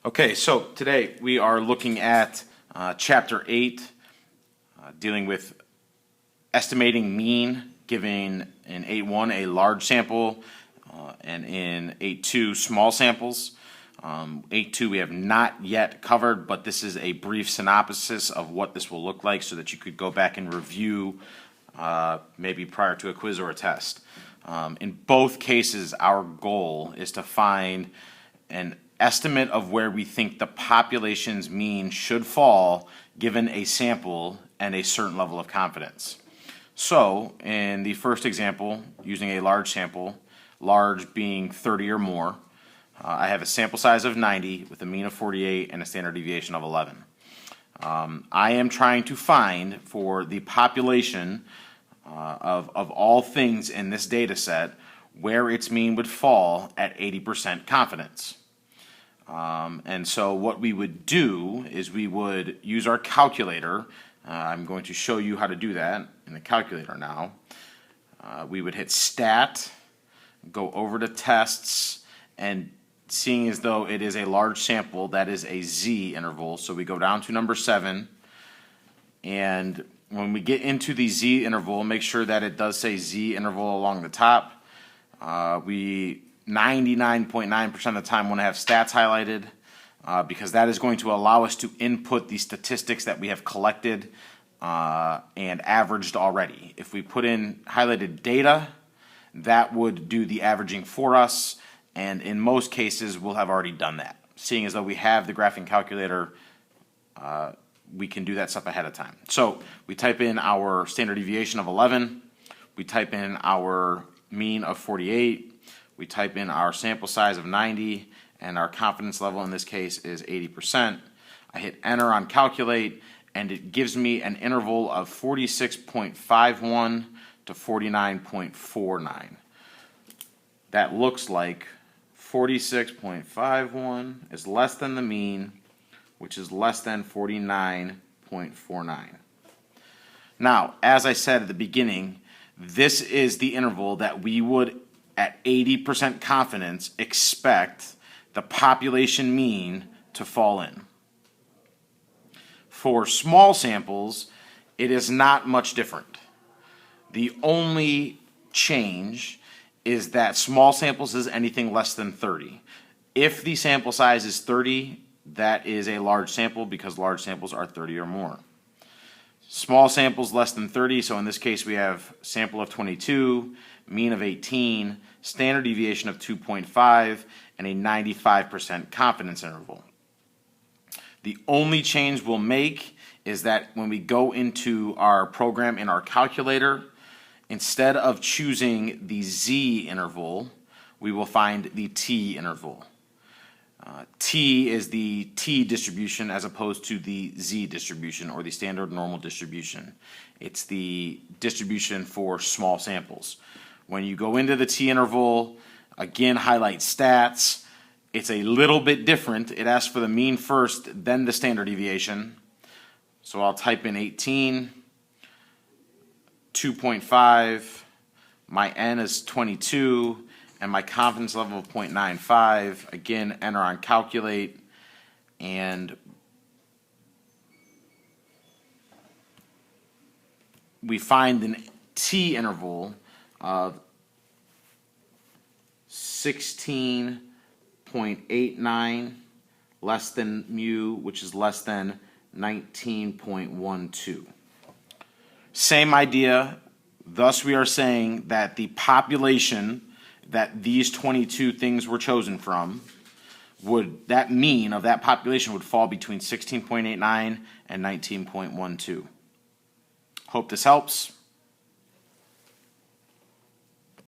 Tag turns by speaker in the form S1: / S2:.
S1: Okay, so today we are looking at Chapter 8, dealing with estimating mean, giving in 8.1 a large sample and in 8.2 small samples. 8.2 we have not yet covered, but this is a brief synopsis of what this will look like so that you could go back and review maybe prior to a quiz or a test. In both cases, our goal is to find an estimate of where we think the population's mean should fall given a sample and a certain level of confidence. So in the first example, using a large sample, large being 30 or more, I have a sample size of 90 with a mean of 48 and a standard deviation of 11. I am trying to find for the population of all things in this data set where its mean would fall at 80% confidence. And so what we would do is we would use our calculator. I'm going to show you how to do that in the calculator now. We would hit Stat, go over to Tests, and seeing as though it is a large sample, that is a Z interval. So we go down to number 7, and when we get into the Z interval, make sure that it does say Z interval along the top. We 99.9% of the time want to have stats highlighted because that is going to allow us to input the statistics that we have collected and averaged already. If we put in highlighted data, that would do the averaging for us, and in most cases we'll have already done that. Seeing as though we have the graphing calculator, we can do that stuff ahead of time. So we type in our standard deviation of 11, we type in our mean of 48, we type in our sample size of 90, and our confidence level in this case is 80%. I hit enter on calculate, and it gives me an interval of 46.51 to 49.49. That looks like 46.51 is less than the mean, which is less than 49.49. Now, as I said at the beginning, this is the interval that we would, at 80% confidence, expect the population mean to fall in. For small samples, it is not much different. The only change is that small samples is anything less than 30. If the sample size is 30, that is a large sample because large samples are 30 or more. Small samples less than 30, so in this case we have sample of 22, mean of 18, standard deviation of 2.5, and a 95% confidence interval. The only change we'll make is that when we go into our program in our calculator, instead of choosing the Z interval, we will find the T interval. T is the T distribution as opposed to the Z distribution or the standard normal distribution. It's the distribution for small samples. When you go into the T interval, again highlight stats. It's a little bit different. It asks for the mean first, then the standard deviation. So I'll type in 18, 2.5, my N is 22, and my confidence level of 0.95. Again, enter on calculate, and we find an T interval of 16.89 less than mu, which is less than 19.12. Same idea. Thus we are saying that the population that these 22 things were chosen from, that mean of that population would fall between 16.89 and 19.12. Hope this helps.